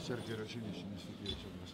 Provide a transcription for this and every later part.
Sergio Rossini συναισθητήρες μας.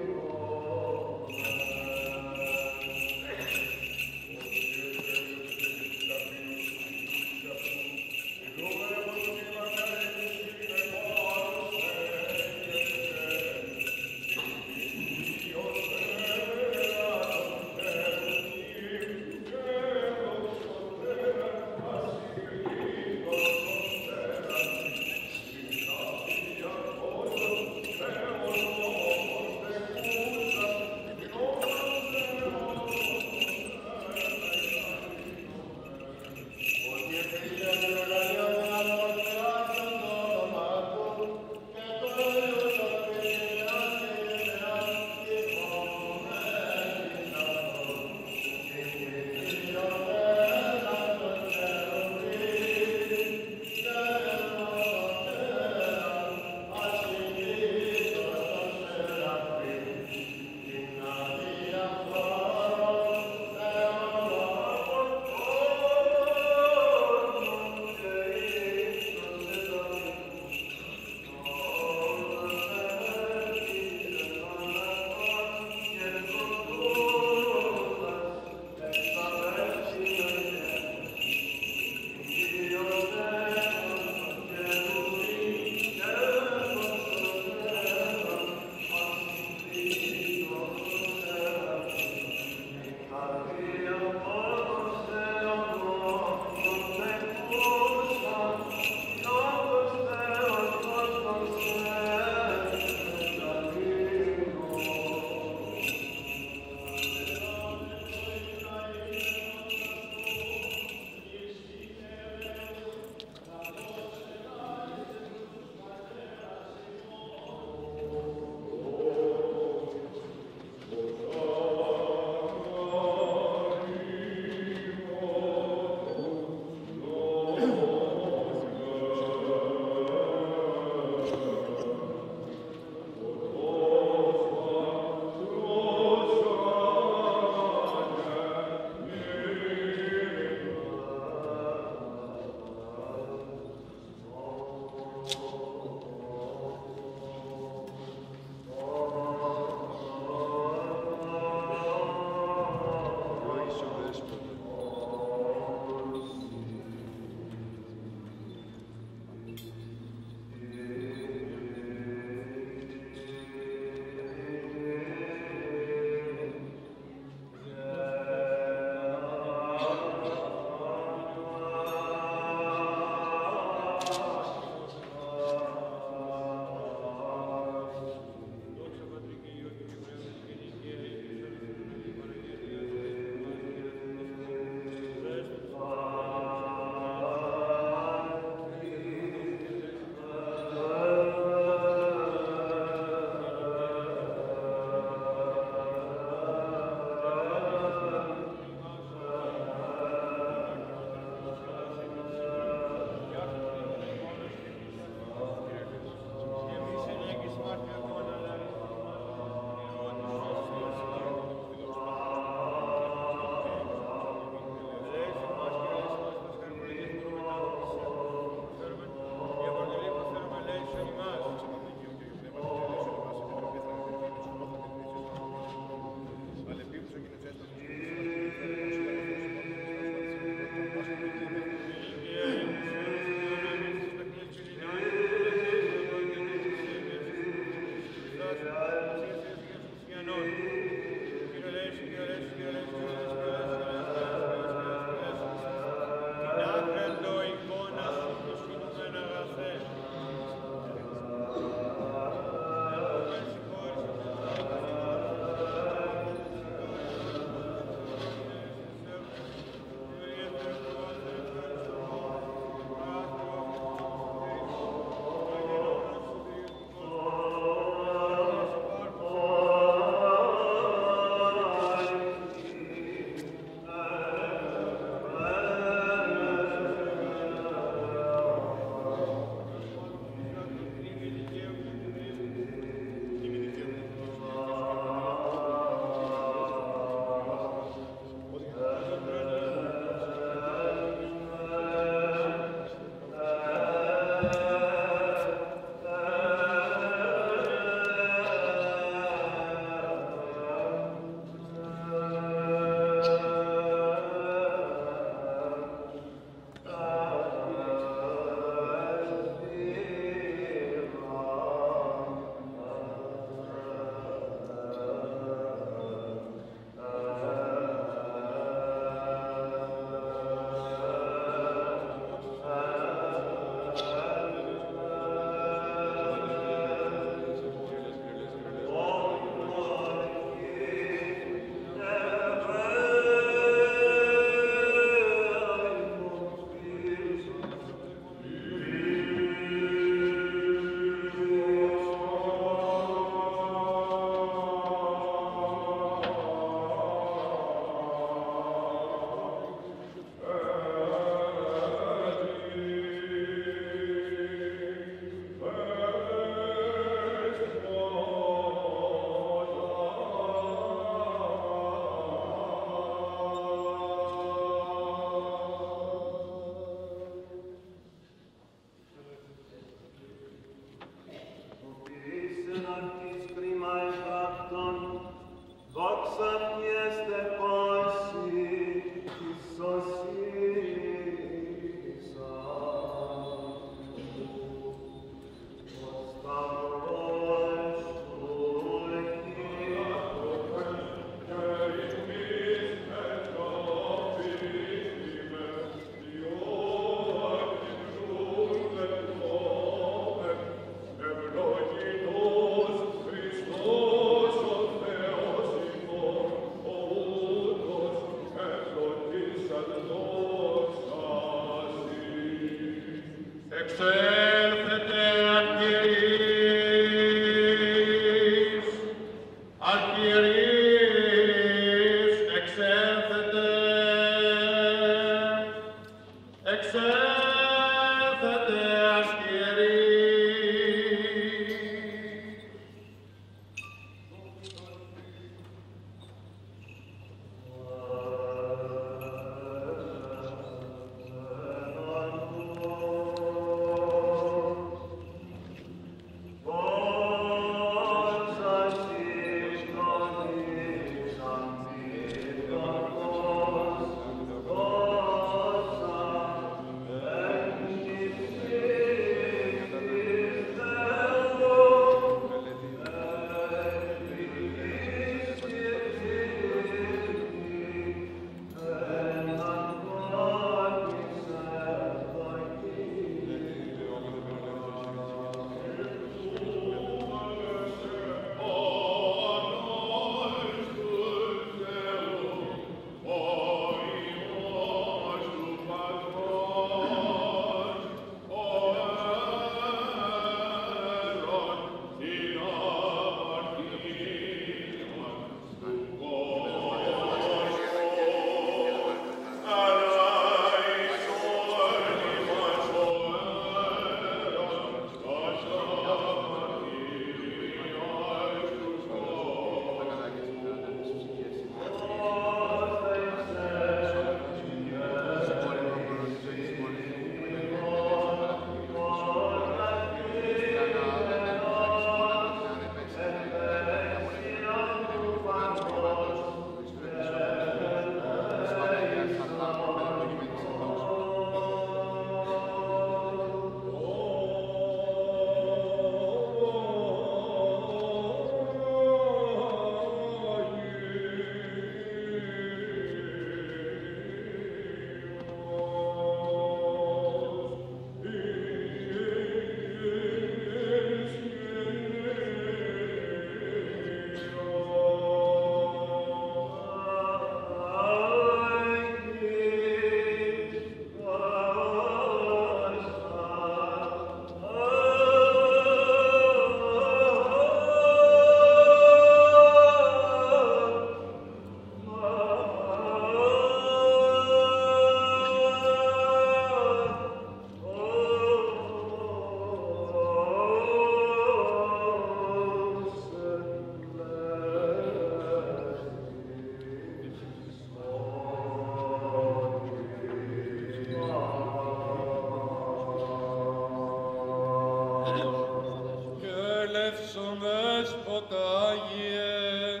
ελεύσον Δέσποτα Άγιε,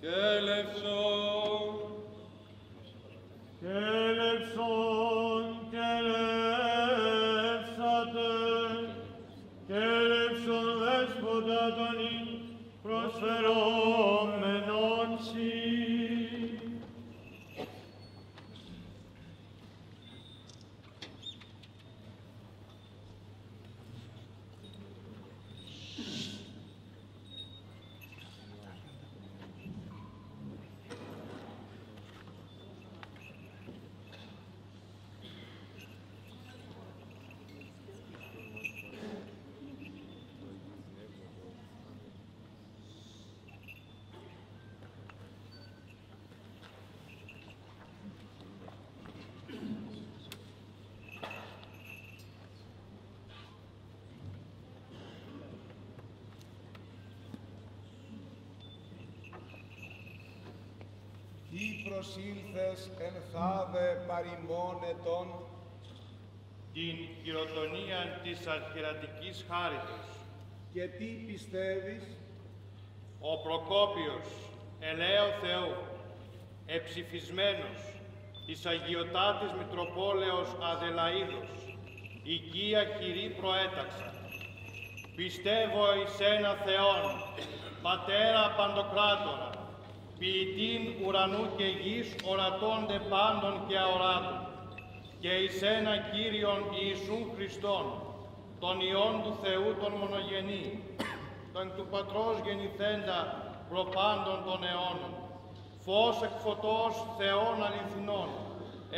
και ελεύσον. Και ελεύσον, και ελεύσατε, και ελεύσον Δέσποτα των προσφερόμενον σοι. Τι προσήλθες εν θάβε παρημόνετον, Την χειροτονία της αρχιερατικής χάριτος. και τι πιστεύεις, Ο Προκόπιος, ελαίο Θεού, εψηφισμένος της Αγιωτάτης Μητροπόλεως Αδελαΐδος, οικία χειρή προέταξα. Πιστεύω εις ένα Θεόν, Πατέρα Παντοκράτορα, ποιητήν ουρανού και γης ορατώνται πάντων και αοράτων, και εις ένα Κύριον Ιησούν Χριστόν, τον Υιόν του Θεού τον μονογενή, τον του Πατρός γεννηθέντα προπάντων των αιώνων, φως εκ φωτός Θεών αληθινών,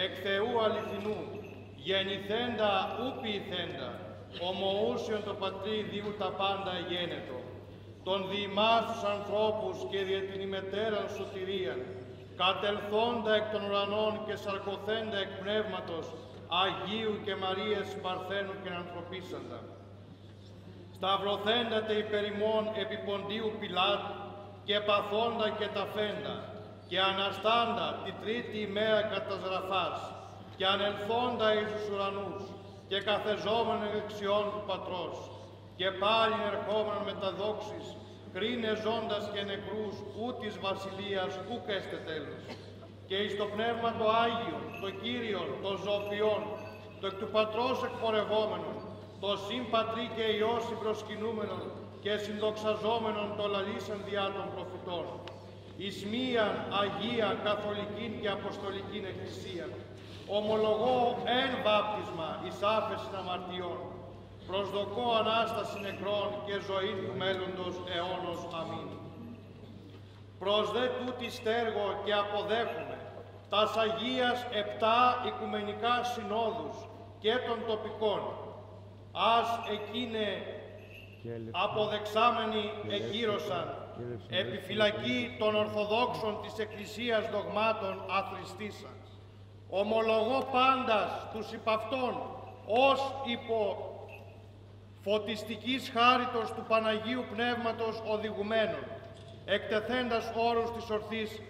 εκ Θεού αληθινού, γεννηθέντα ου ποιηθέντα, ομοούσιον το Πατρίδιου τα πάντα γένετο, των διημάς τους ανθρώπους και δια την ημετέραν σωτηρίαν, κατελθόντα εκ των ουρανών και σαρκωθέντα εκ πνεύματος, Αγίου και Μαρίας Παρθένου και ανθρωπίσαντα. Σταυρωθέντατε υπερ ημών επί Ποντίου Πιλάτου και παθόντα και ταφέντα, και αναστάντα τη τρίτη ημέρα κατασγραφάς, και ανελθόντα εις τους ουρανούς, και καθεζόμενο δεξιών του Πατρός, και πάλι ερχόμενον με τα δόξης, κρίνε ζώντας και νεκρούς, ού της βασιλείας ούκ έστε τέλος. Και εις το Πνεύμα το Άγιον, το Κύριον, το ζωοποιόν, το εκ του Πατρός εκπορευόμενον, το συμπατρί και Υιός συμπροσκυνούμενον και συνδοξαζόμενον το λαλήσαν διά των προφητών. Εις μίαν Αγία, Καθολικήν και Αποστολικήν Εκκλησίαν, ομολογώ εν βάπτισμα εις άφεσιν αμαρτιών, προσδοκώ Ανάσταση νεκρών και ζωή του μέλλοντος αιώνος. Αμήν. Προς δε τούτη στέργω και αποδέχομαι τας Αγίας 7 Οικουμενικά Συνόδους και των τοπικών, ας εκείνε αποδεξάμενοι εκύρωσαν επιφυλακή των Ορθοδόξων της Εκκλησίας δογμάτων αθρηστήσαν. Ομολογώ πάντας τους υπ' αυτών ως υπό φωτιστικής χάριτος του Παναγίου Πνεύματος οδηγουμένων, εκτεθέντας όρους της ορθής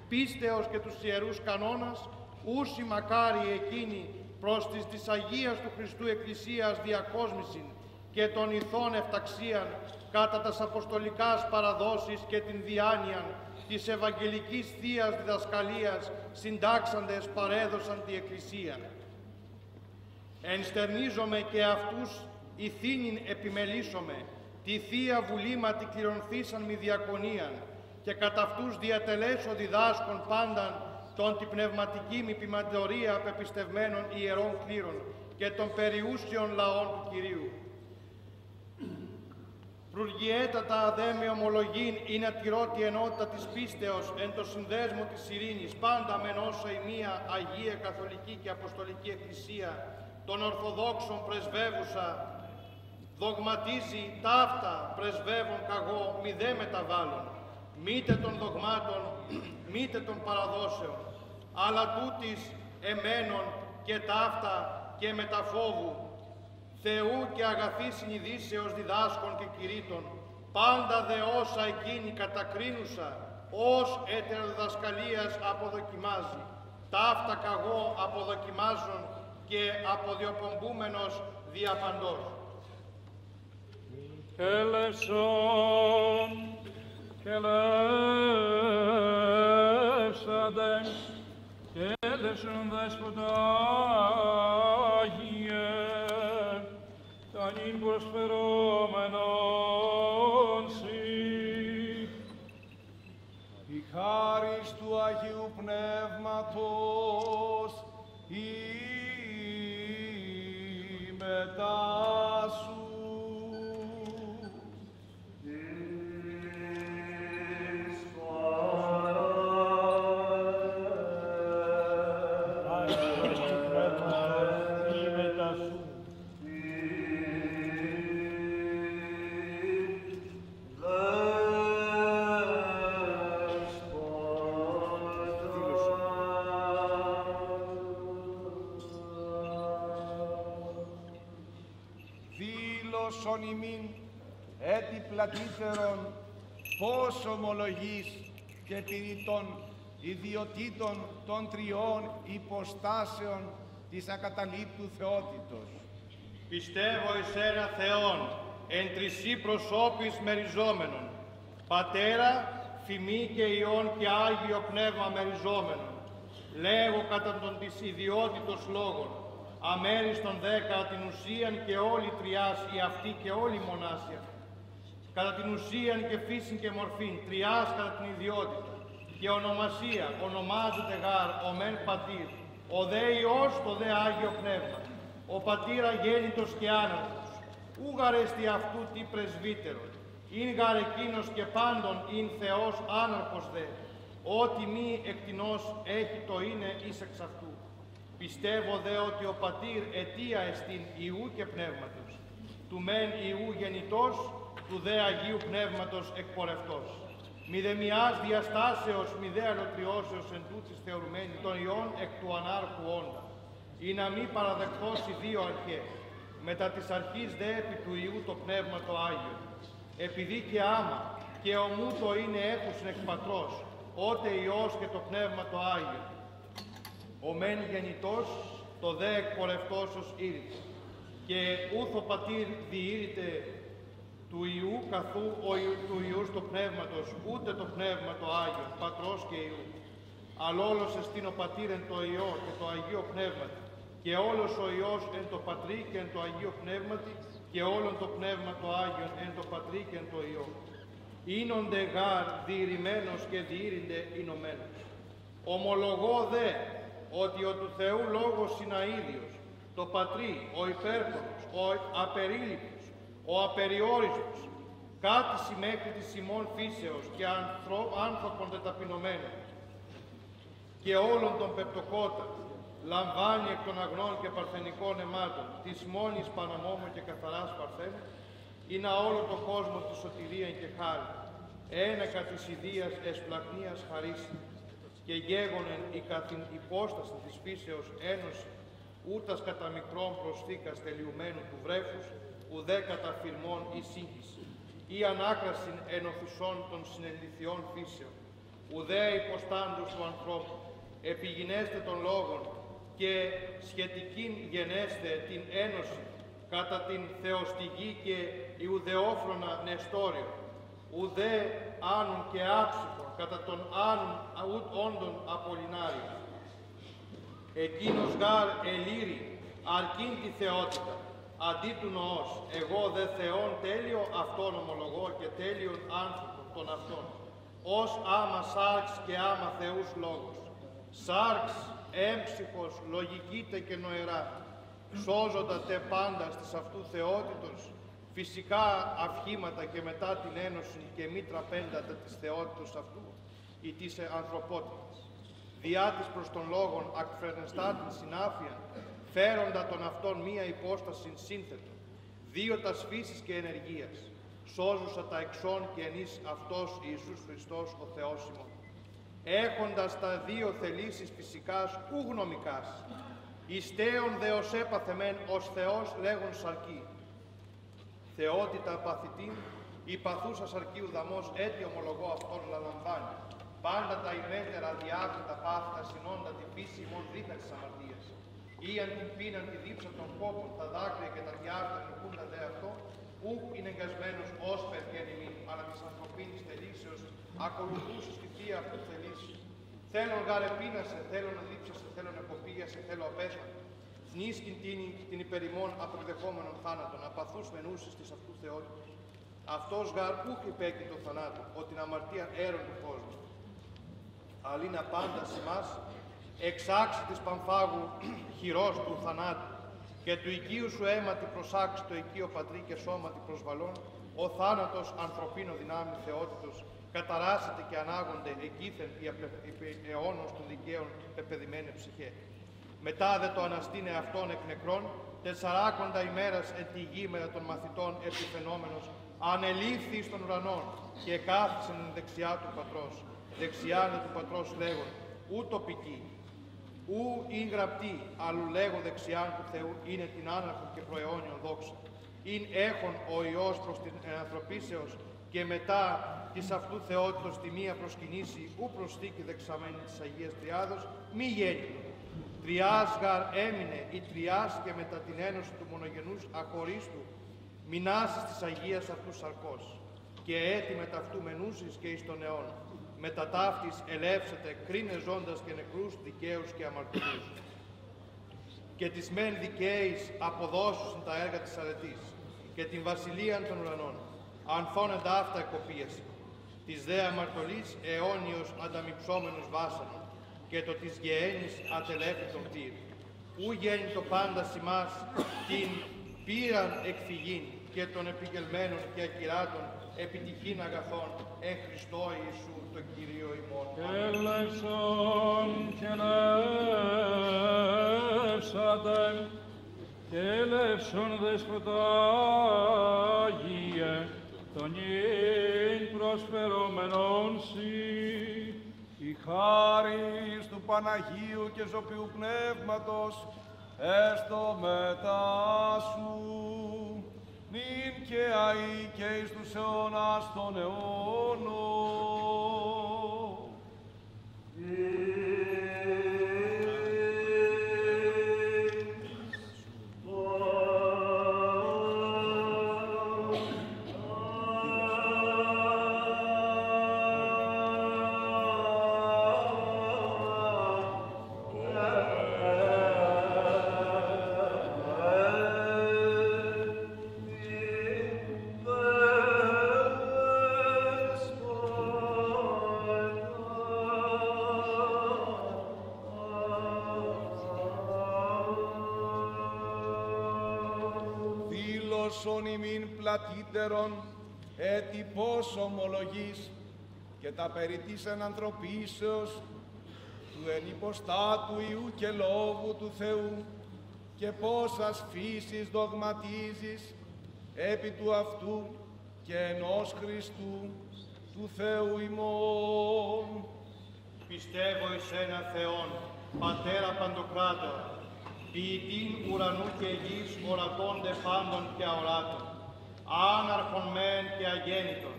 πίστεως και τους ιερούς κανόνας, ούσι μακάρι εκείνοι προς της Αγίας του Χριστού Εκκλησίας διακόσμησιν και των ηθών εφταξίαν κατά τας αποστολικάς παραδόσεις και την διάνοιαν της Ευαγγελικής Θείας Διδασκαλίας συντάξαντες παρέδωσαν τη Εκκλησία. Ενστερνίζομαι και αυτούς ηθήνην επιμελήσομαι, τη Θεία Βουλήματι κληρονθήσαν μη διακονίαν, και κατά αυτούς διατελέσω διδάσκων πάνταν των τη πνευματική μη ποιμαντορία πεπιστευμένων ιερών κλήρων και των περιούσιων λαών του Κυρίου. Προυργιέτατα δε με ομολογήν είναι ατηρώτη ενότητα της πίστεως εν το συνδέσμο της ειρήνης, πάντα μεν όσα η μία Αγία Καθολική και Αποστολική Εκκλησία των Ορθοδόξων πρεσβεύουσα δογματίζει ταύτα πρεσβεύων καγώ μη δε μεταβάλλον, μήτε των δογμάτων, μήτε των παραδόσεων, αλλά τούτης εμένων και ταύτα και μεταφόβου, Θεού και αγαθή συνειδήσεως διδάσκων και κηρύττων, πάντα δε όσα εκείνη κατακρίνουσα, ως έτεροδιδασκαλίας αποδοκιμάζει, ταύτα καγώ αποδοκιμάζων και αποδιοπομπούμενος διαπαντός. Ελεύσον και ελεύσαντε και ελεύσον Δέσποτα Άγιε, τα νυν προσφερόμενον σοι. Η χάρις του Αγίου Πνεύματος η μετά σου. Δήλωσον ημίν έτι πλατύτερον πώς ομολογείς και περί των ιδιωτήτων των τριών υποστάσεων της ακαταλείπτου θεότητος. Πιστεύω εις ένα Θεόν, εν τρισί προσώπης μεριζόμενον, Πατέρα, Φημή και Υιόν και Άγιο Πνεύμα μεριζόμενον. Λέγω κατά τον της ιδιότητος λόγων, αμέριστον δε κατά την ουσίαν και όλη τριάς η αυτή και όλη μονάσια. Κατά την ουσίαν και φύσιν και μορφήν, τριάς κατά την ιδιότητα. Και ονομασία ονομάζεται γάρ ο μεν πατήρ, ο δε Υιός το δε Άγιο Πνεύμα. Ο πατήρ αγέννητος και άναρχος, ούγαρ εστι αυτού τι πρεσβύτερον, ειν γαρ εκείνος και πάντων ειν Θεός άναρχος δε, ό,τι μη εκτινός έχει το είναι εις εξ αυτού. Πιστεύω δε ότι ο πατήρ αιτία εστίν Υιού και Πνεύματος, του μεν Υιού γεννητός, του δε Αγίου Πνεύματος εκπορευτός. Μη δε μιας διαστάσεως, μη δε αλωτριώσεως εν τούτης θεωρουμένη των Υιών εκ του ανάρχου όντα, ή να μη παραδεχθώς οι δύο αρχές, μετά της αρχής δε επί του Υιού το Πνεύμα το Άγιο, επειδή και άμα και ομού το είναι έχουσιν εκ πατρός, ότε Υιός και το Πνεύμα το Άγιο. Ο μεν γεννητός, το δε εκπορευτώσος ήρθε, και ούθο πατήρ διήρητε του Υιού καθού του Υιούς το Πνεύματος, ούτε το Πνεύμα το Άγιο, Πατρός και Υιού. Αλλά όλος εστίν ο πατήρ εν το Υιό και το Αγίο Πνεύματι, και όλος ο Υιός εν το Πατρί και εν το Αγίο Πνεύματι, και όλον το Πνεύμα το Άγιον εν το Πατρί και εν το Υιό. Είνονται γάρ διηρημένος και διήρυνται ηνωμένος. Ομολογώ δε ότι ο του Θεού Λόγος είναι αίδιος, το Πατρί, ο υπέρχονος, ο απερίληπτος, ο απεριόριστος, κάτηση μέχρι της ημών φύσεως και άνθρωπον τεταπεινωμένων, και όλων των πεπτοκότα, λαμβάνει εκ των αγνών και παρθενικών αιμάτων, της μόνης Παναμόμου και καθαράς Παρθένου, ή να όλο το κόσμο τη σωτηρία και χάρη, ένεκα της ιδίας εσπλαχνίας χαρίσι, και γέγονεν η καθην υπόσταση της φύσεως ένωση, ούτας κατά μικρόν προσθήκας τελειωμένου του βρέφους, ουδέ κατά φυρμών ή σύγχυση, ή ανάκρασιν ενωθουσών των συνελθειών φύσεων, ουδέ υποστάντους του ανθρώπου, επιγυνέστε των λόγων και σχετικήν γενέστε την ένωση κατά την θεοστηγή και ιουδεόφρονα νεστόριο, ουδέ άνων και άψυχων κατά τον άνων αούτ όντων απολυνάριο. Εκείνος γάρ ελύρη αρκήν τη θεότητα, αντί του νοός, εγώ δε Θεόν τέλειο αυτόν ομολογώ και τέλειον άνθρωπον των αυτών, ως άμα σάρξ και άμα Θεούς λόγος. Σάρξ, έμψυχος, λογικήτε και νοερά, σώζοντα τε πάντα στις αυτού θεότητος, φυσικά αυχήματα και μετά την ένωση και μη τραπέντατα της θεότητος αυτού, ή της ανθρωπότητας. Διά της προς τον λόγον ακφρενεστά την συνάφεια, φέροντα τον αυτόν μία υπόσταση σύνθετο, δύο τας φύσης και ενεργείας, σώζουσα τα εξών και ενείς αυτός Ιησούς Χριστός ο Θεός ημών. Έχοντας τα δύο θελήσεις φυσικάς ου γνωμικάς, ιστέων δε ως έπαθε μεν ως Θεός λέγον σαρκή. Θεότητα παθητήν, η παθούσα σαρκίου δαμός έτι ομολογώ αυτόν λαλαμβάνει. Πάντα τα ημέτερα διάκριτα πάθητα συνόντα τη φύση ημών δίχα της αμαρτίας. Ή αν την πίναν τη δίψα των κόπων, τα δάκρυα και τα διάρκεια νικούντα δε αυτό, ούκ είναι εγκασμένος ως περκέν ημίν, αλλά της ανθρωπίνης θελήσεως ακολουθούσε στη θεία αυτού θελήση. Θέλον γάρ επίνασε, θέλον δίψασε, θέλον εποπίγιασε, θέλω απέσμα. Θνίσκην την υπερημών αποδεχόμενων θάνατον, απαθούς μενούσης της αυτού θεότητος. Αυτός γάρ ούκ υπέκει το θανάτο, ότι την αμαρτία έρων του κόσμου. Αλλήν απάντα ημάς, εξάξει της Παμφάγου χειρός του θανάτου, και του οικείου σου αίματι προσάξει το οικείο πατρί και σώματι προσβαλών, ο θάνατος ανθρωπίνο δυνάμει θεότητος, καταράσσεται και ανάγονται εκείθεν οι αιώνος των δικαίων πεπαιδημένε ψυχέ. Μετά δε το αναστήνε αυτόν εκ νεκρών, 40 ημέρας εν τη γη μέρα των μαθητών επιφαινόμενος, ανελήφθη στον ουρανόν και κάθισεν εν δεξιά του Πατρός. Δεξιά του Πατρός λέγον, ου τοπική, ου ειν γραπτή, αλλού λέγω δεξιά του Θεού, είναι την άναρχον και προαιώνιον δόξα. Ειν έχων ο Υιός προς την ανθρωπίσεως και μετά της αυτού θεότητος τη μία προσκυνήσει, ου προσθήκη δεξαμένη της Αγίας Τριάδος, μη γέννητο. Τριάς γαρ έμεινε η τριάς και μετά την ένωση του μονογενούς αχωρίστου, μηνάσεις της Αγίας αυτού σαρκός, και έτη μετά αυτού μενούσης και εις τον αιώνα. Μετά ταύτης ελεύσεται κρίνε ζώντας και νεκρούς, δικαίους και αμαρτωλούς. Και τις μεν δικαίης αποδώσουσιν τα έργα της αρετής, και την βασιλείαν των ουρανών, ανθώνεντα αυτά εκοπίαση. Της δε αμαρτωλής αιώνιος ανταμυψόμενος βάσανο, και το της γεένης ατελέφητον πύρ. Ου γέννη το πάντα σημάς την πήραν εκφυγήν και των επικελμένων και ακυράτων επιτυχήν αγαθών εν Χριστώ Ιησού το Κύριο ημών. Έλευσον και λεύσατε, και έλευσον δεσποτάγιε, τον ίν προσφερόμενον σοι. Η χάρις του Παναγίου και Ζωπιού Πνεύματος έστω μετά σου, νυν και αεί και εις τους αιώνας των αιώνων. Δήλωσον ημίν πλατύτερον έτι πώς ομολογείς και τα περί της ενανθρωπίσεως του εν υποστάτου Υιού και Λόγου του Θεού και πόσας φύσης δογματίζεις επί του αυτού και ενός Χριστού του Θεού ημών. Πιστεύω εις ένα Θεόν, Πατέρα Παντοκράτορα, ποιητήν ουρανού και γης ορατώνται πάντων και αοράτων, άναρχον μεν και αγέννητον,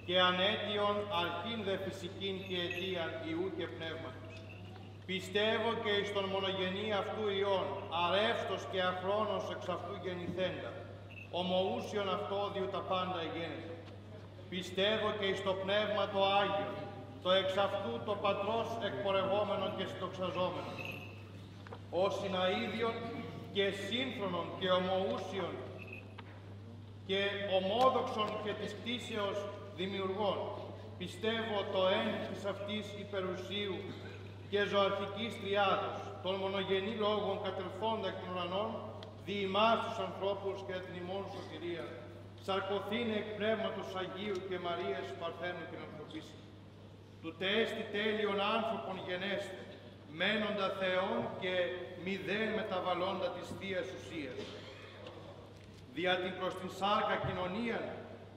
και ανέτιον αρχήν δε φυσικήν και αιτίαν Υιού και Πνεύματος. Πιστεύω και εις τον μονογενή αυτού Υιόν, αρεύστος και αχρόνος εξ αυτού γεννηθέντα, ομοούσιον αυτό διού τα πάντα γέννητο. Πιστεύω και εις το Πνεύμα το Άγιο, το εξ αυτού το Πατρός εκπορευόμενον και συντοξαζόμενον, ως συναΐδιον και σύγχρονον και ομοούσιον και ομόδοξον και της κτήσεως δημιουργών. Πιστεύω το εν της αυτής υπερουσίου και ζωαρχικής τριάδος, των μονογενή λόγων κατελθόντα εκ των ουρανών, δι' ημάς τους ανθρώπους και την ημών σωτηρία, σαρκωθήνε εκ Πνεύματος Αγίου και Μαρίας Παρθένου και ανθρωπίσου. Του τέστη τέλειων άνθρωπον γενέστε, μένοντα Θεόν και μηδέν μεταβαλλόντα της Θείας Ουσίας. Δια την προς την σάρκα κοινωνίαν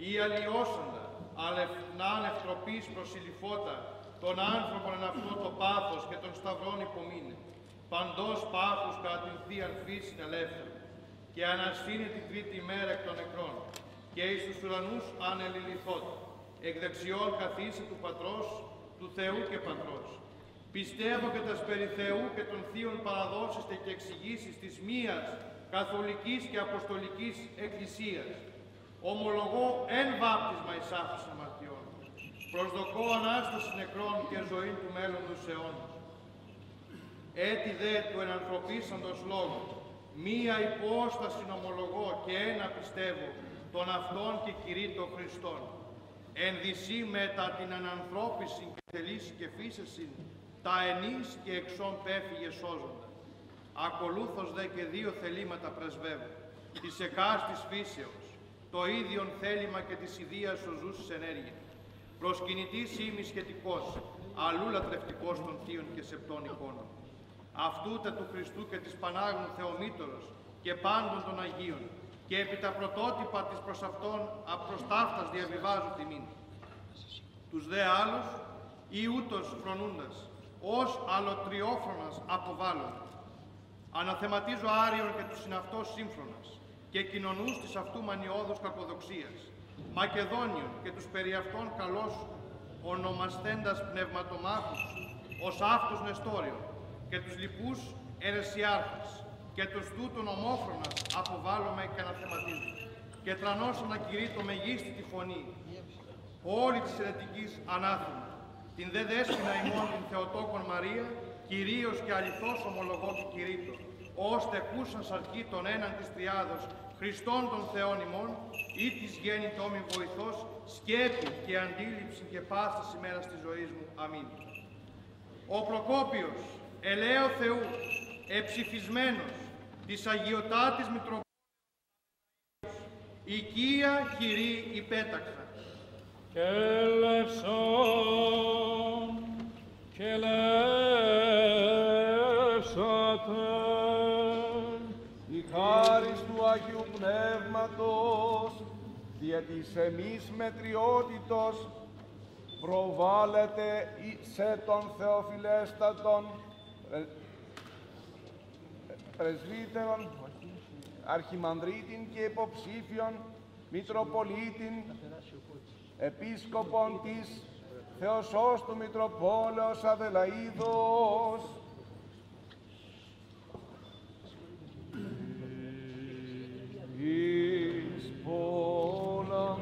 ή αλλοιώσαντα, αλευνάν ευτροπής προσιλυφώτα, τον άνθρωπον εν αυτό το πάθος και τον σταυρών υπομείνε, παντός πάθους κατά την Θείαν φύσιν ελεύθερη, και αναστήνε την τρίτη ημέρα εκ των νεκρών, και εις τους ουρανούς ανεληληθώτα, εκ δεξιών καθίσε του Πατρός, του Θεού και Πατρός. Πιστεύω και τας περί Θεού και των Θείων παραδόσεστε και εξηγήσεις της μίας καθολικής και αποστολικής εκκλησίας, ομολογώ εν βάπτισμα εις άφης αμαρτιών. Προσδοκώ Ανάσταση νεκρών και ζωή του μέλλοντος αιώνος. Έτι δε του ενανθρωπίσαντος λόγου, μία υπόσταση ομολογώ και ένα πιστεύω, τον αυτόν και κηρύττω Χριστόν. Εν δυσί μετά την ανανθρώπιση και θελήσει και φύσεσιν, τα ενείς και εξών πέφυγε σώζοντα. Ακολούθως δε και δύο θελήματα πρεσβεύω, της εκάστης φύσεως, το ίδιον θέλημα και της ιδίας ο ζούσης ενέργεια. Προσκυνητής είμαι σχετικός, αλλού λατρευτικός των θείων και σεπτών εικόνων. Αυτούτε του Χριστού και της Πανάγνου Θεομήτωρος και πάντων των Αγίων, και επί τα πρωτότυπα της προς αυτόν απροστάφτας διαβιβάζω τιμήν. Τους δε άλλους, ή ούτως φρονούντας, ως αλλοτριόφρονας αποβάλλον. Αναθεματίζω Άριον και τους συναυτός σύμφρονας, και κοινωνούς της αυτού μανιώδους κακοδοξίας, Μακεδόνιον και τους περί αυτών καλώς ονομασθέντας πνευματομάχους, ως αυτούς Νεστόριον, και τους λοιπούς αιρεσιάρχες, και τους τούτων ομόφρονας αποβάλλομαι και αναθεματίζω, και τρανώς ανακηρύττω μεγίστη τη φωνή, όλη της αιρετικής ανάθεμα, την δε δέσποινα ημών την Θεοτόκον Μαρία, κυρίως και αληθώς ομολογώ και κηρύττω, ώστε κούσαν σαρκή των έναν της Τριάδος, Χριστόν των Θεών ημών, ή της γέννητο μη βοηθός, σκέπη και αντίληψη και πάσης ημέρας της ζωής μου. Αμήν. Ο Προκόπιος, ελαίο Θεού, εψηφισμένος, της Αγιωτάτης Μητροπόλεως, οικία χειρή υπέταξα. Και ελεύσον, και ελεύσατε. Η χάρις του Αγίου Πνεύματος, διατί εμείς μετριότητος, προβάλλεται σε τον Θεοφιλέστατον πρεσβύτερον, αρχιμανδρίτην και υποψήφιον, Μητροπολίτην, Επίσκοπον της Θεοσώστου Μητροπόλεως Αδελαίδος, εις πόλα,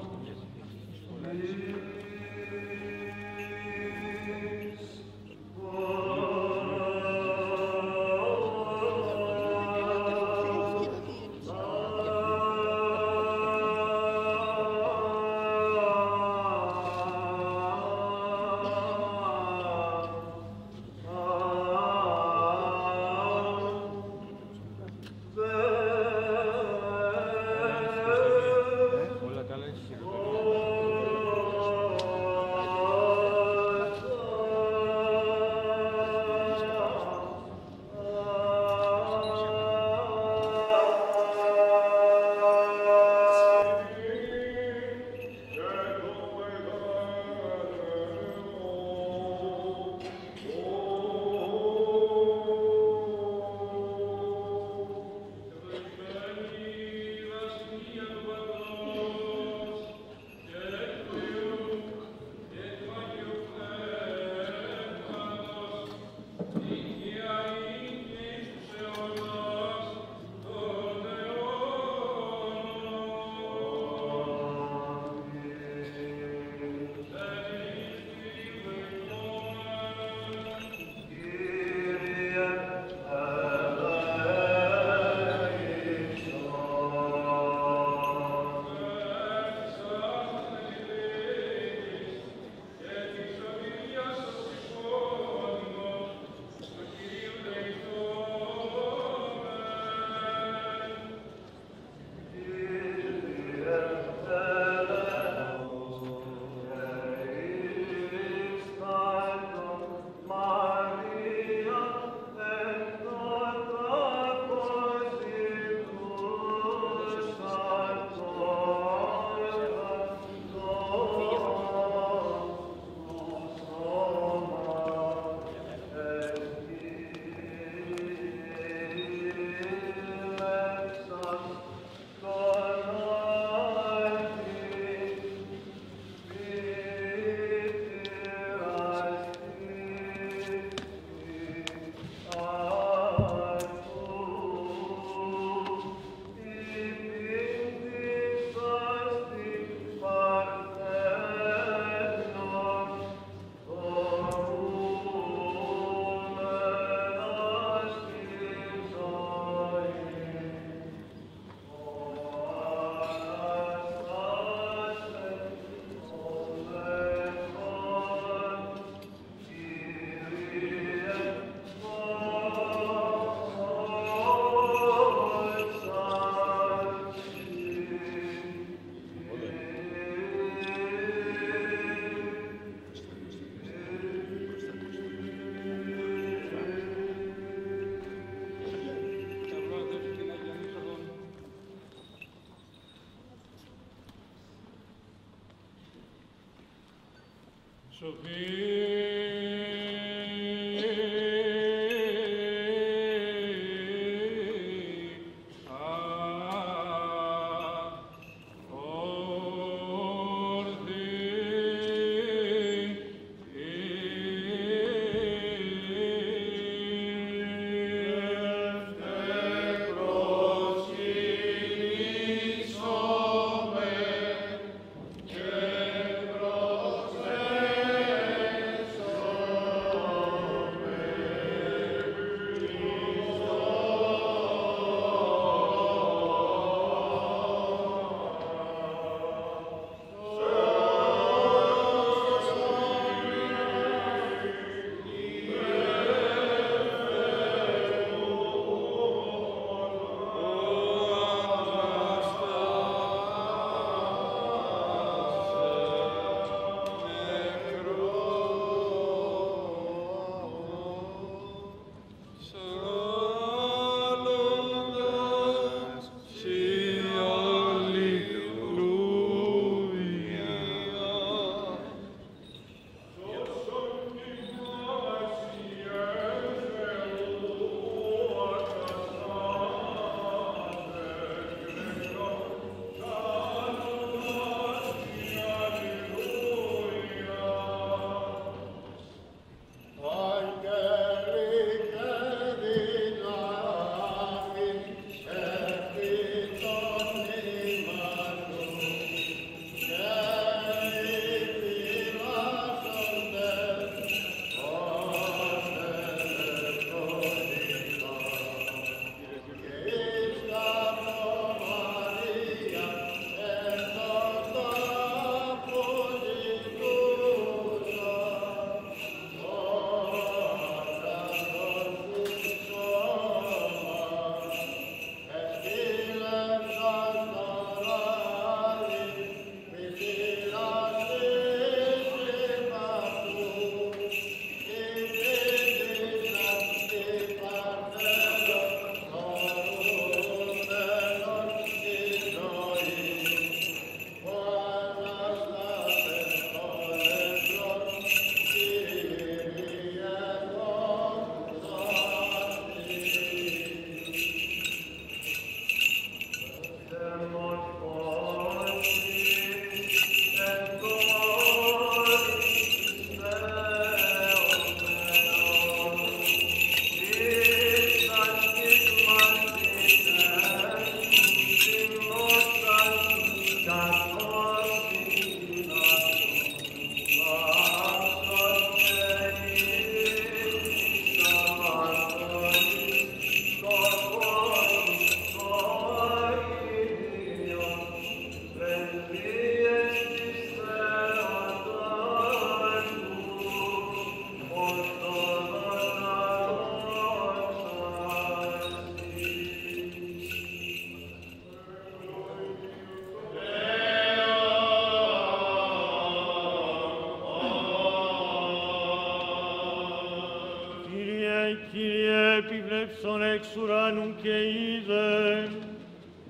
Κύριε, επιβλέψον εξ ουρανού και είδε,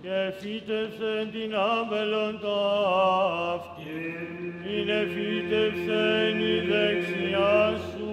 και φύτευσεν την άμπελον ταύτη, είναι φύτευσεν η δεξιά σου.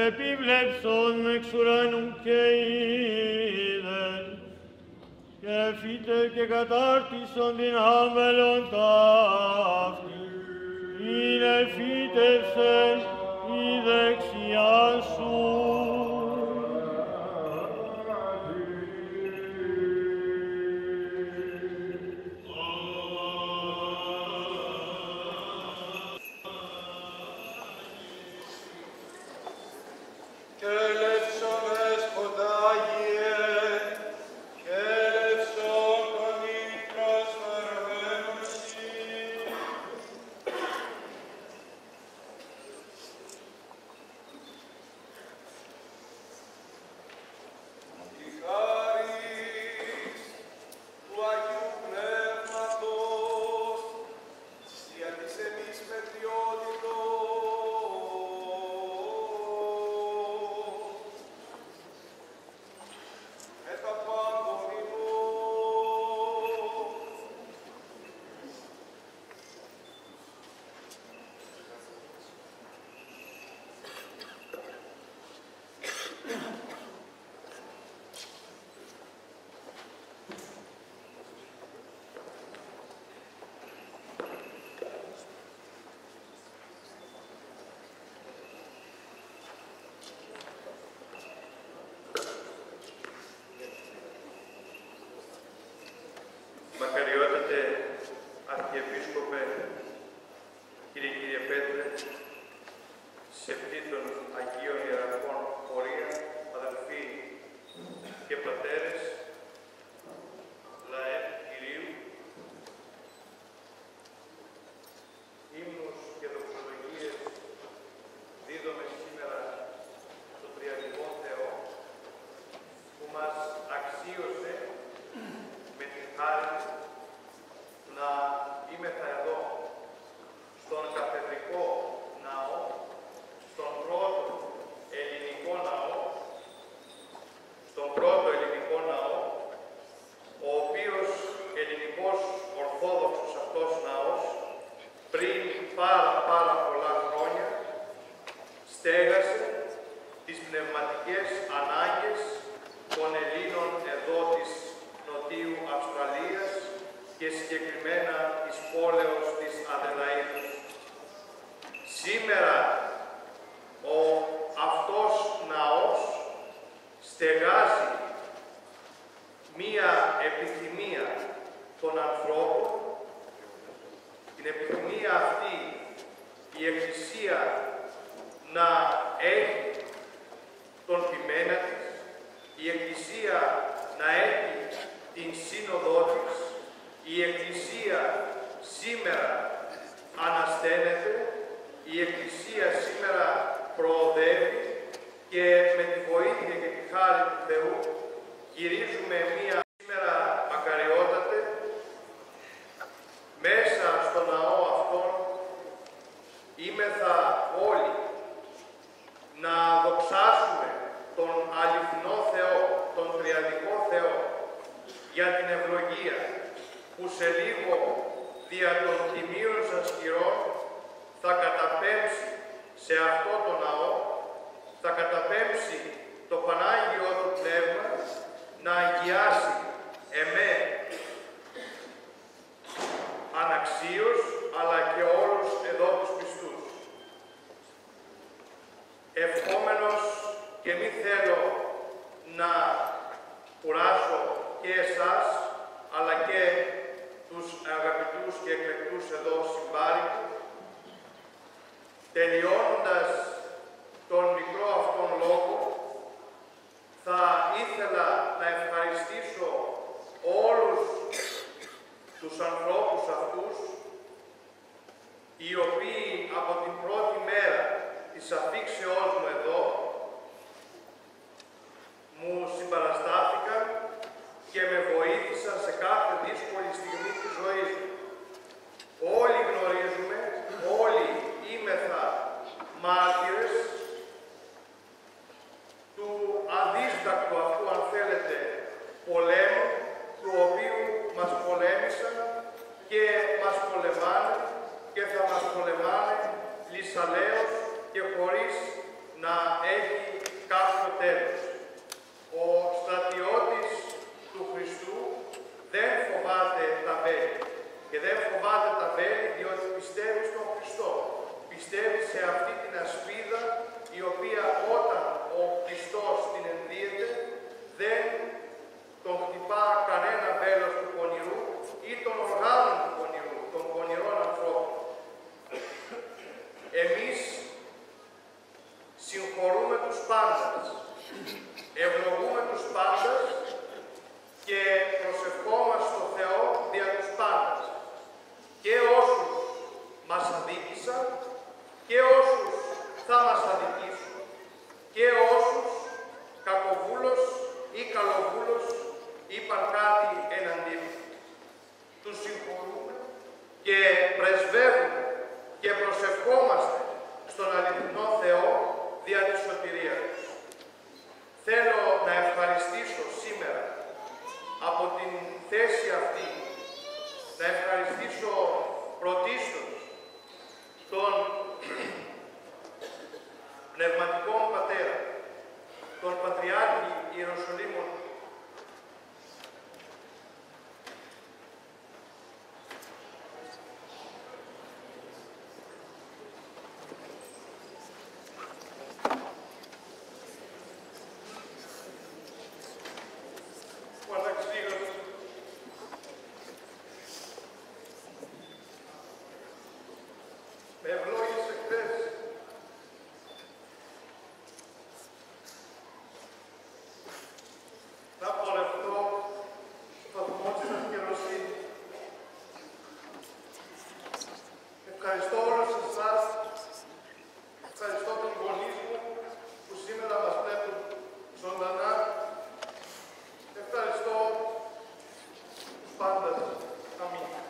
Επίβλεψον εξ ουρανού και είδε, και φύτε και κατάρτισον την άμπελον ταύτη, είναι φύτευσεν η δεξιά σου. Ελεύσον, Μακαριότατε Αρχιεπίσκοπε, κύριε Πέτρε, σεπτήτων Αγίων Ιεραρχών Πορεία, αδελφοί και πατέρες, λαέ του Κυρίου, ύμνους και δοξολογίες δίδομαι σήμερα στον Τριαδικό Θεό, που μας αξίωσε με την χάρη να είμεθα εδώ, στον καθεδρικό ναό, στον πρώτο ελληνικό ναό, ο οποίος ελληνικός ορθόδοξος αυτός ναός, πριν πάρα πολλά χρόνια, στέγασε τις πνευματικές ανάγκες των Ελλήνων εδώ της Νοτιού Αυστραλίας και συγκεκριμένα της πόλεως της Αδελαΐδου. Σήμερα αυτός ναός στεγάζει μία επιθυμία των ανθρώπων, την επιθυμία αυτή η Εκκλησία να έχει τον ποιμένα της, η Εκκλησία να έχει την σύνοδό της, η Εκκλησία σήμερα ανασταίνεται, η Εκκλησία σήμερα προοδεύει και με τη βοήθεια και τη χάρη του Θεού γυρίζουμε μία σήμερα μακαριότατε μέσα στο ναό αυτόν είμεθα όλοι να δοξάσουμε τον αληθινό Θεό, τον Τριαδικό Θεό για την ευλογία που σε λίγο δια των τιμίων σας χειρών θα καταπέμψει σε αυτό το ναό, θα καταπέμψει το Πανάγιο του Πνεύμα να αγιάσει εμέ αναξίως, αλλά και όλους εδώ τους πιστούς. Ευχόμενος και μη θέλω να κουράσω και εσάς, αλλά και τους αγαπητούς και εκλεκτούς εδώ συμπάρικους, τελειώνοντας τον μικρό αυτόν λόγο, θα ήθελα να ευχαριστήσω όλους τους ανθρώπους αυτούς, οι οποίοι από την πρώτη μέρα της αφήξεώς μου εδώ, μου συμπαραστάθηκαν και με βοήθησαν σε κάθε δύσκολη στιγμή της ζωής μου. Όλοι γνωρίζουμε, όλοι είμεθα μάρτυρες του αδίστακτου αυτού, αν θέλετε, πολέμου, του οποίου μας πολέμησαν και μας πολεμάνε και θα μας πολεμάνε λυσαλαίως και χωρίς να έχει κάποιο τέλος. Ο στρατιώτης του Χριστού δεν φοβάται τα βέλη. Και δεν φοβάται τα βέλη διότι πιστεύει στον Χριστό. Πιστεύει σε αυτή την ασπίδα η οποία όταν ο Χριστός την ενδύεται δεν τον χτυπά κανένα βέλος του πονηρού ή των οργάνων του πονηρού, των πονηρών ανθρώπων. Εμείς συγχωρούμε τους πάντας, ευλογούμε τους πάντας και προσευχόμαστε στο Θεό δια τους πάντας. Και όσους μας αδίκησαν και όσους θα μας αδικήσουν και όσους κακοβούλος ή καλοβούλος είπαν κάτι εναντίον. Τους συγχωρούμε και πρεσβεύουμε και προσευχόμαστε στον αληθινό Θεό δια τη σωτηρία τους. Θέλω να ευχαριστήσω σήμερα από την θέση αυτή, να ευχαριστήσω πρωτίστως τον πνευματικό πατέρα, τον Πατριάρχη Ιεροσολύμων, Ευχαριστώ όλους εσάς, ευχαριστώ τους γονείς μου που σήμερα μας βλέπουν ζωντανά. Ευχαριστώ τους πάντες. Αμήν.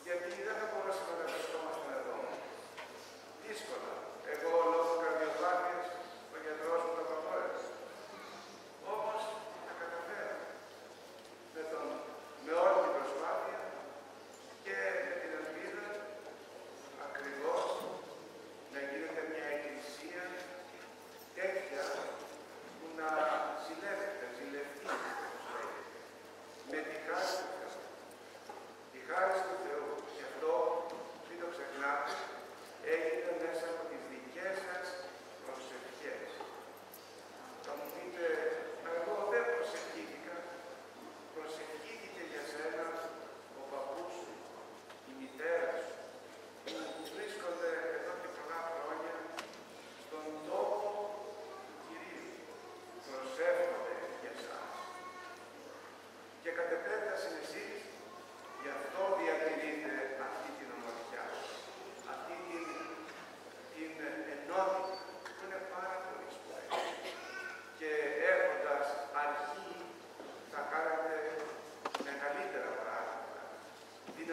Γιατί δεν θα μπορέσουμε να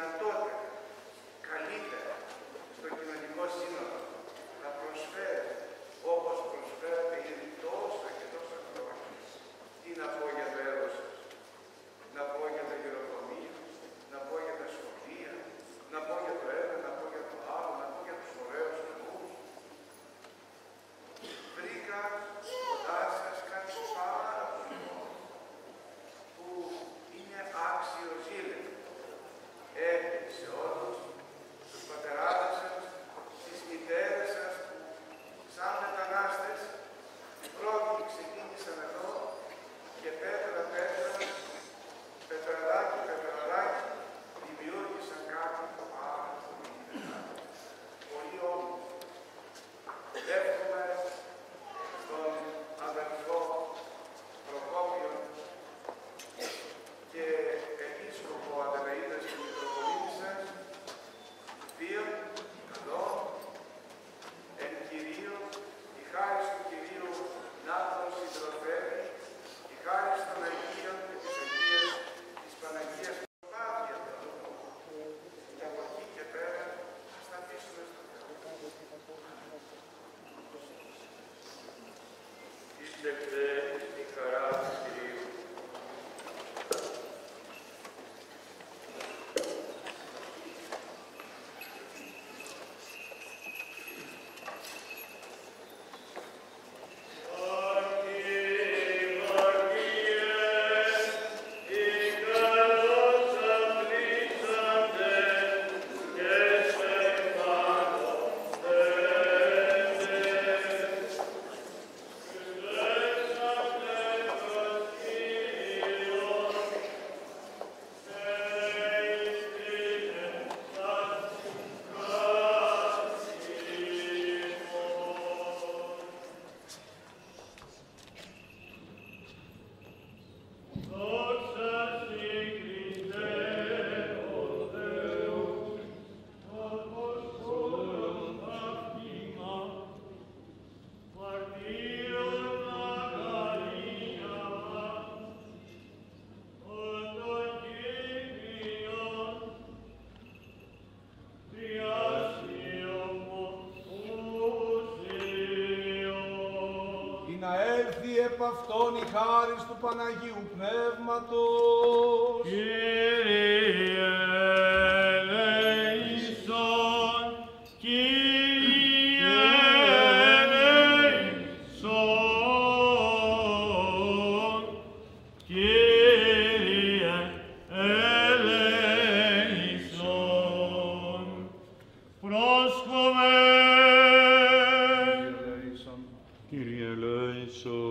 δυνατότερα, καλύτερα στο κοινωνικό σύνολο να προσφέρει όπως προσφέρεται ήδη τόσα και τόσα χρόνια. Τι να πω για το έργο σας, να πω για τα γεροκομεία, να πω για τα σχολεία, να πω για το ένα, να πω για το άλλο, να πω για τους ωραίους ναούς. Βρήκα κοντά σας κάτι πάρα πολύ που είναι άξιο ζήλευ. Σε όλους τους πατεράδες σας, τις μητέρες σας, σαν μετανάστες, πρώτοι ξεκίνησαν εδώ και πέτρα, πετραδάκι, δημιούργησαν κάτι πάρα πολύ μεγάλο. Πολύ όμορφο. Εύχομαι στον αδελφό Προκόπιο και επίσκοπο Αδελαΐδας και Μητροπολίτη σας, βίων, καλών, εν Κυρίω, η χάρις του Κυρίου να τον συντροφεύει, η χάρις των Αγίων και της Αγίας της Παναγίας Πάδια Θεού. Και από εκεί και πέρα ας τα αφήσουμε στο Θεό. Πίστευτε στη χαρά του Κυρίου. Επ' αυτόν η χάρις του Παναγίου Πνεύματος. Κύριε ελέησον, Κύριε ελέησον, Κύριε ελέησον. Πρόσχομαι. Κύριε ελέησον.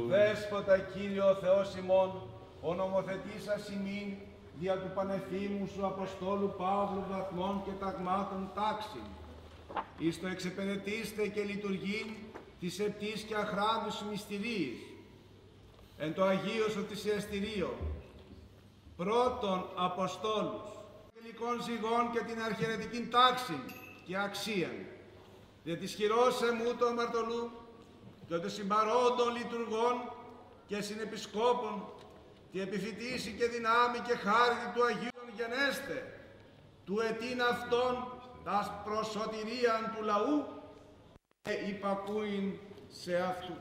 Δέσποτα Κύριε ο Θεός ημών, ο νομοθετής σας ημίν, δια του πανεφήμου σου Αποστόλου Παύλου βαθμών και ταγμάτων τάξιν, εις το εξεπενετήστε και λειτουργήν της επτής και αχράντους μυστηρίης, εν το Αγίωσο της Ιεστηρίων, πρώτον Αποστόλους, τελικών ζυγών και την αρχιερετικήν τάξιν και αξίαν, δια της χειρός εμού του αμαρτωλού, και των συμπαρόντων λειτουργών και συνεπισκόπων, τη επιφυτίση και δυνάμει και χάρητη του Αγίου γενέστε, του ετήν αυτών τας προσωτηρίαν του λαού και υπακούειν σε αυτού.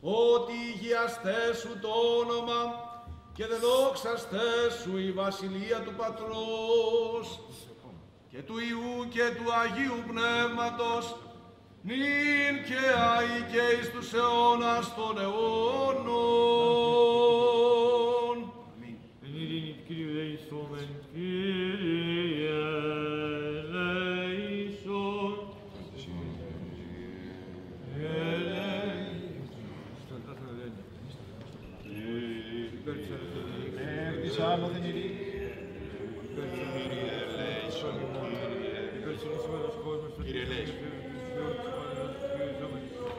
Ότι υγιαστέ σου το όνομα και δεδόξαστέ σου η βασιλεία του Πατρός και του Υιού και του Αγίου Πνεύματος, νυν και αεί και εις τους αιώνας των αιώνων. Εν ειρήνη του Κυρίου ελέησόμεν, Κύριε ελέησον. Άνωθεν ειρήνη. Κύριε ελέησον. Κύριε ελέησον.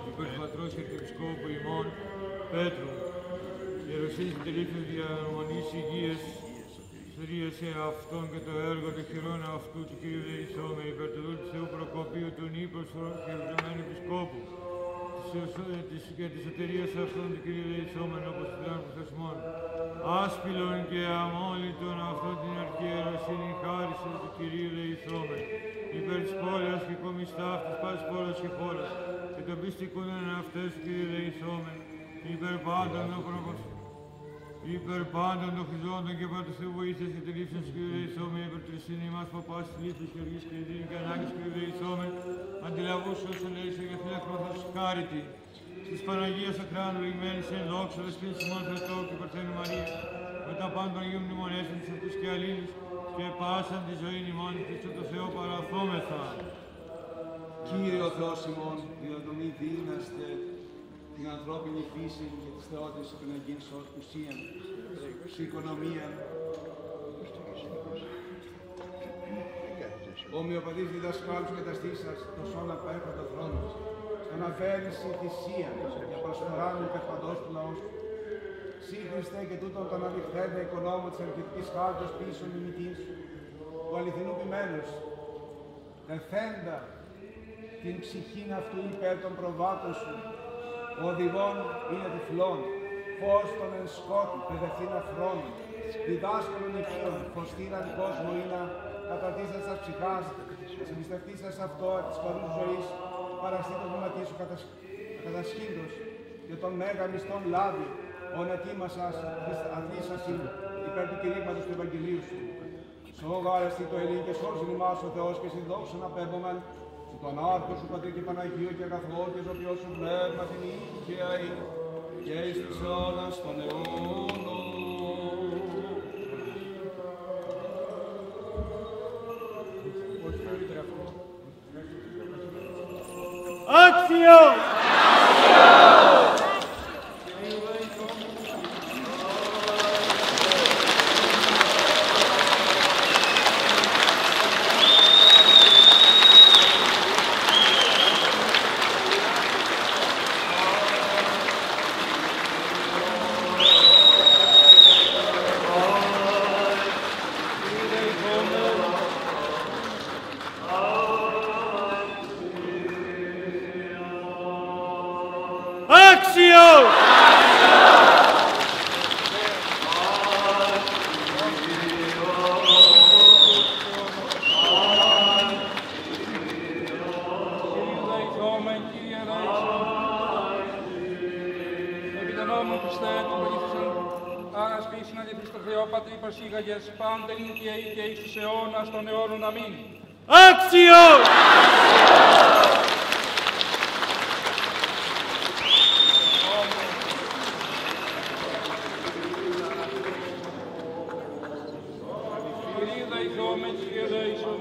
Υπέρ του Πατρός και του Επισκόπου ημών Πέτρου, ιεροσύνης τελείφθην διαμονής υγείας, στηρίασε αυτόν και το έργο των χειρών αυτού του Κύριου ελέησόμεν, υπέρ του δούλου του Θεού Προκοπίου, του νήπροσφρου και ευρωμένου Επισκόπου, της και της εταιρείας αυτών του Κύριε Λεϊσόμενο, όπως πλέον προθεσμών. Άσπηλον και αμόλυτον αυτόν την αρχιεροσύνη χάρισον του Κυρίου Λεϊσόμενου, υπέρ της πόλεως και κομιστάφτης πάσης πόλεως και χώρας, και των πιστικών εν αυτές του Κύριε Λεϊσόμενου, υπέρ πάντων των προποσών. Υπέρ πάντων των χρυζόντων και πάντων Θεού βοήθειας και τελείψεων του Κύριου Λεϊσόμενου, υπέρ του Ρησίνη μας παπάς, λύπης και οργής και ειρήνη και ανάγκης του Κύριου Λεϊσόμενου, αντιλαβούς όσων λέησον για φίλακρο θα τους χάρητη. Της Παναγίας Ακράνου, λιγμένης εν δόξα, δεσπίν Σιμών Θεοτό και Παρθένου Μαρία, με τα πάντων Αγίων μνημονέσεων της αυτούς και αλλήλους, και πάσαν τη ζωή ημών Χριστό το Θεό παραθόμεθα. Κύριε ο Θεός ημών, διαδομή δύναστε την ανθρώπινη φύση και της θεότητας των Αγίων ουσίαν, στην οικονομία. Ομοιοπαθείς διδασκάλους καταστήσας, το σώνα πέφτω το θρόνο, στον αφαίρεση θυσία για προσφορά μου υπερπαντός του λαού σου. Συ Χριστέ και τούτον τον αληθέντα οικονόμο της αρχιτικής χάρτος πίσω μιμητής σου, του αληθινού ποιμένους, τεθέντα την ψυχήν αυτού υπέρ των προβάτων σου, ο οδηγών είναι τυφλών, φως των εν σκότη, παιδευτήν αφρών, διδάσκαλον οικείων, φωστήραν κόσμο είναι, καταρτήσας σας ψυχάς, συμπιστευτήσας αυτό της παρούς ζωής, παραστεί το βήματί σου κατασχύντος, και τον μέγα μισθόν λάβει, ον ετοίμασας αδίσασιν υπέρ του κηρύγματος του Ευαγγελίου σου. Σόγαρεστη το Ελλήν και σώζει ημάς ο Θεός και συν δόξαν απέμπομεν, σου τον άρχο σου Πατρί και Παναγίου και αγαθό και ζωοποιό σου πνεύμα την ήλια και εις τους αιώνας των αιώνων. Άξιο! Πάντε και εις τους αιώνας των αιώνων. Αμήν. Άξιο! Κύριε δεηθόμεν, Κύριε δεήσον.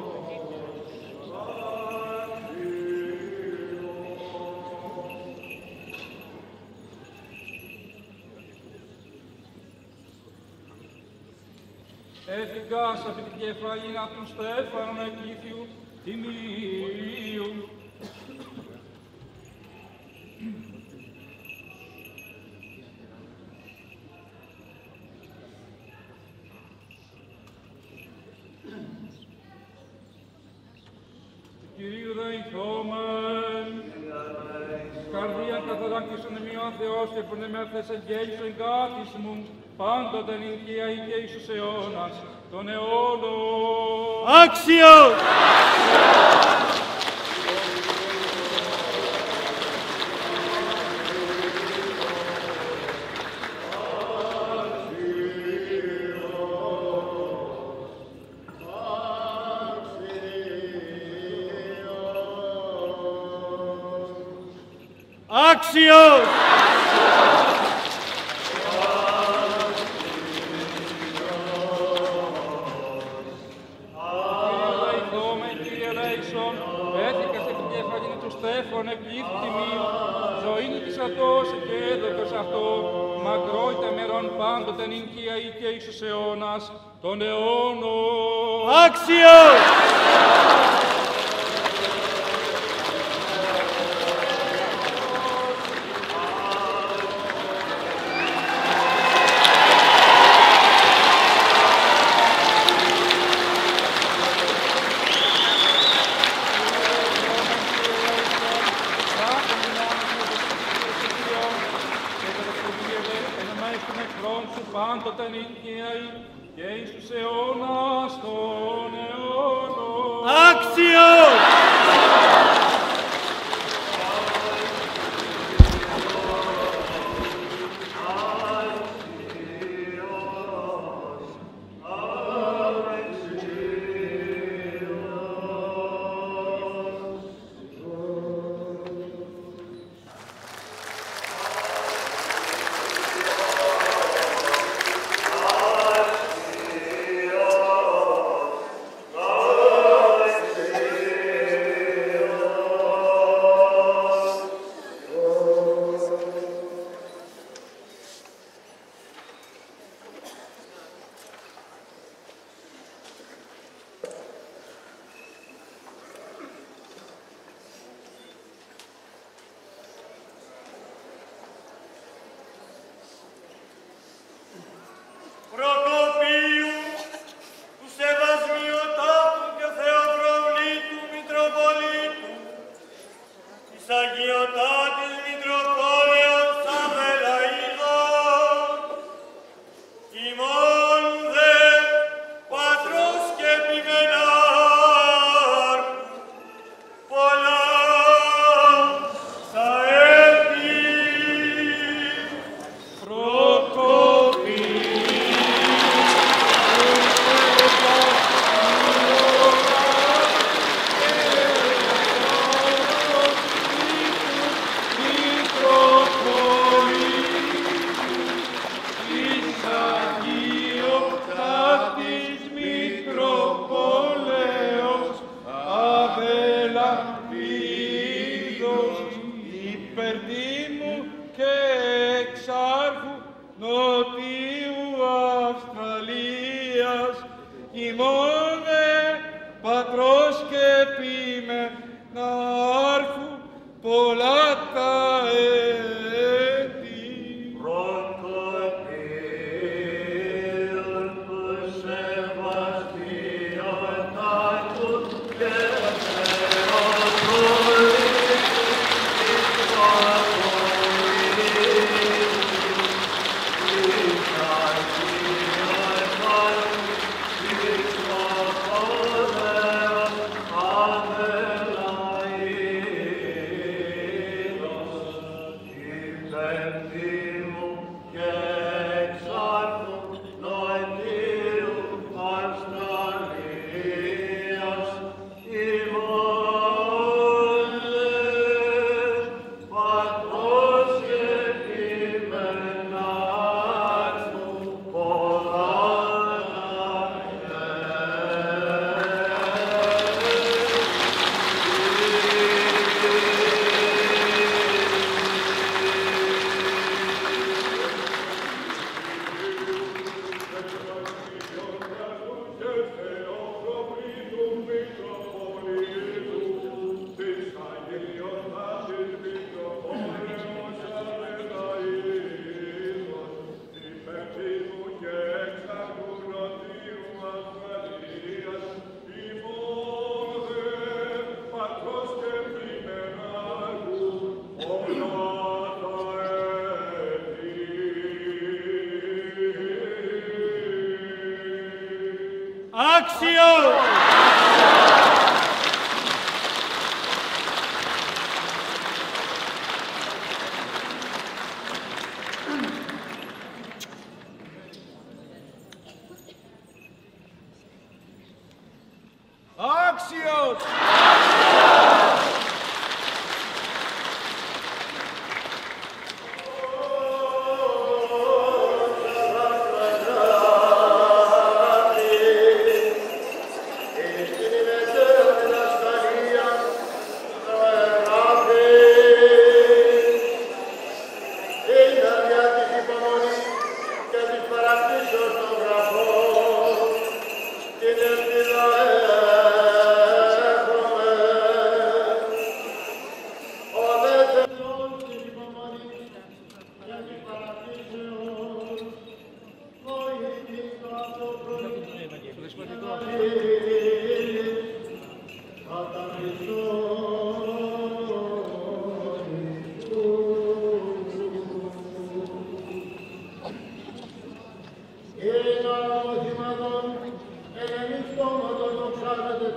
Έφυγας από την κεφαλήνα του Στέφανου Εκκλήθιου Τιμίου. Κυρίου δεηθόμεν, καρδία καθαρά και στον ημιόν Θεός και πονεμέρθες εγγέλισον εγκάτης μου, πάντοτε νυκία και εις τους αιώνας των αιώνων. Άξιο! Άξιος! Κύριε Λέησον, έθηκας επί την κεφαλήν του Στέφων εκλήθη τιμίου, ζωήν της ατός και έδωκος αυτό, μακρόιτα μερών πάντοτε νυκία και εις τους αιώνας των αιώνων. Άξιος! στους αιώνας των αιώνων. Άξιος! Προκοπίου, του Σεβασμιωτάτου και Θεοπροβλήτου Μητροπολίτου, της Αγιωτάτης Μητροπόλεως Αβελαΐδων, ημών δε Πατρός και Επιμενάρχου, πολλά θα έρθει. Υπερτίμου και εξάρχου Νοτιού Αυστραλίας, ημώνε Πατρός και Επιμενάρχου, πολλά τα έτη. Προκοπίων του Σεβασμιωτάτου και Άξιος! Άξιος! Την ελπίδα έχουμε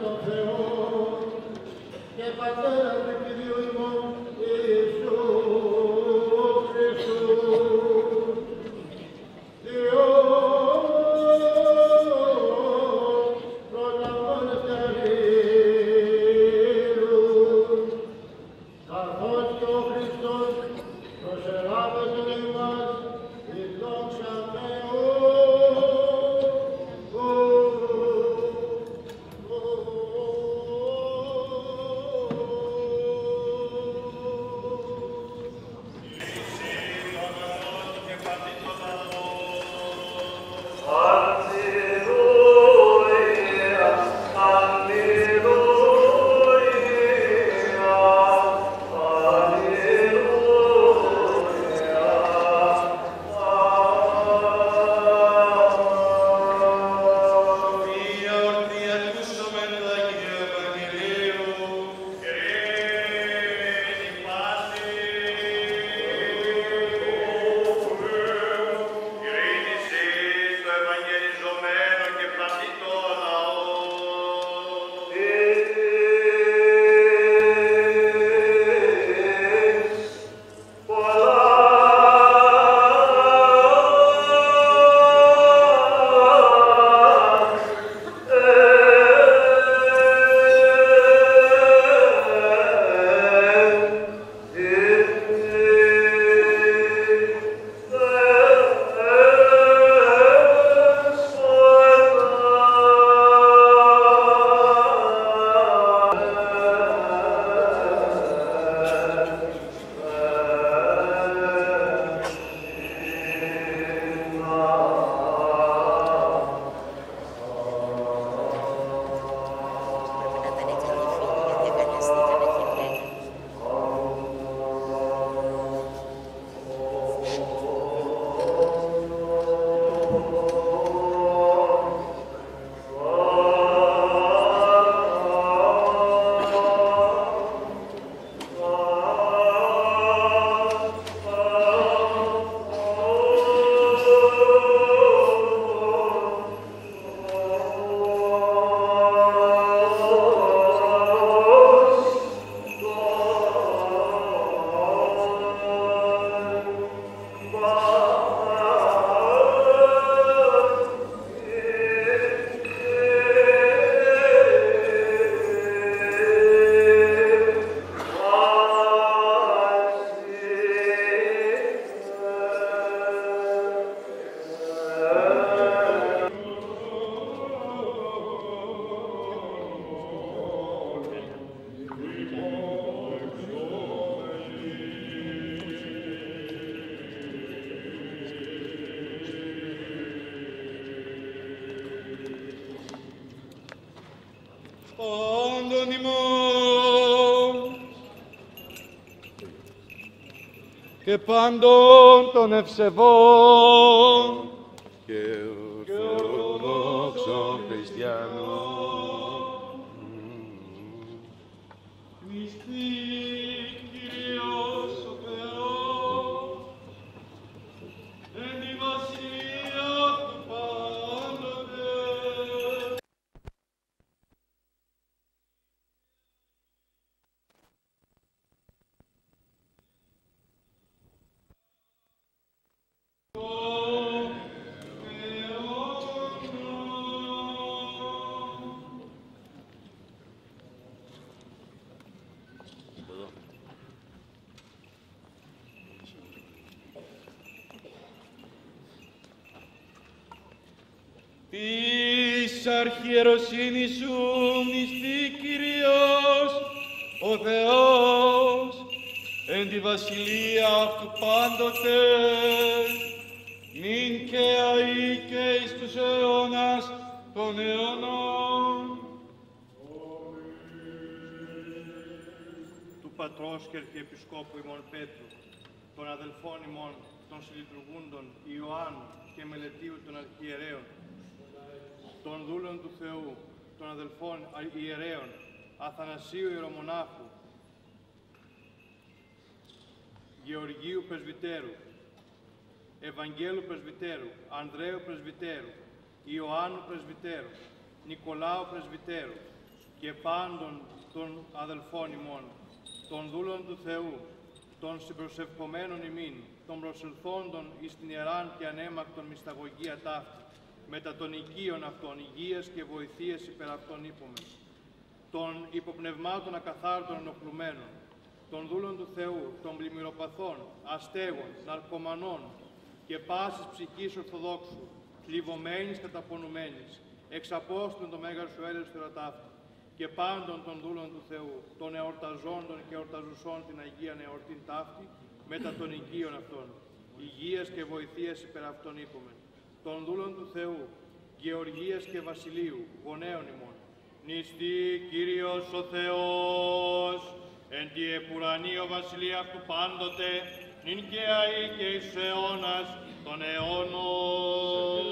τον Θεό και Πατέρα του Κυρίου ημών Ιησού Χριστού. και πάντων των ευσεβών και ορθοδόξων χριστιανών. Μισθή Κύριος ο Θεός, εν τη βασιλεία του πάντοτε. Της αρχιεροσύνης σου μνηστεί Κύριος ο Θεός εν τη βασιλεία αυτού πάντοτε νυν και αεί και εις τους αιώνας των αιώνων. Του Πατρός και Αρχιεπισκόπου ημών Πέτρου, των αδελφών ημών, των συλλειτουργούντων Ιωάννου και Μελετίου των Αρχιερέων, των δούλων του Θεού, των αδελφών ιερέων, Αθανασίου Ιερομονάχου, Γεωργίου Πρεσβυτέρου, Ευαγγέλου Πρεσβυτέρου, Ανδρέου Πρεσβυτέρου, Ιωάννου Πρεσβυτέρου, Νικολάου Πρεσβυτέρου, και πάντων των αδελφών ημών, των δούλων του Θεού, των συμπροσευκομένων ημίν, των προσελθόντων εις την ιεράν και ανέμακτον μυσταγωγία ταύτη, μετά των οικείων αυτών υγείας και βοηθείας υπερ αυτών είπομεν, των υποπνευμάτων ακαθάρτων ενοχλουμένων, των δούλων του Θεού, των πλημμυροπαθών, αστέγων, ναρκωμανών και πάσης ψυχής ορθοδόξου, θλιβωμένης καταπονουμένης, εξ Απόστολων το Μέγα σου έλεος θερατάφτη, και πάντων των δούλων του Θεού, των εορταζόντων και εορταζουσών την Αγία εορτήν ταύτη, μετά των οικείων αυτών, υγείας και βοηθείας υπερ αυτών είπομεν, των δούλων του Θεού, Γεωργίας και Βασιλείου, γονέων ημών, νηστεί Κύριος ο Θεός, εν τη επουρανίω βασιλεία αυτού πάντοτε, νυν και αεί και εις αιώνας των αιώνων.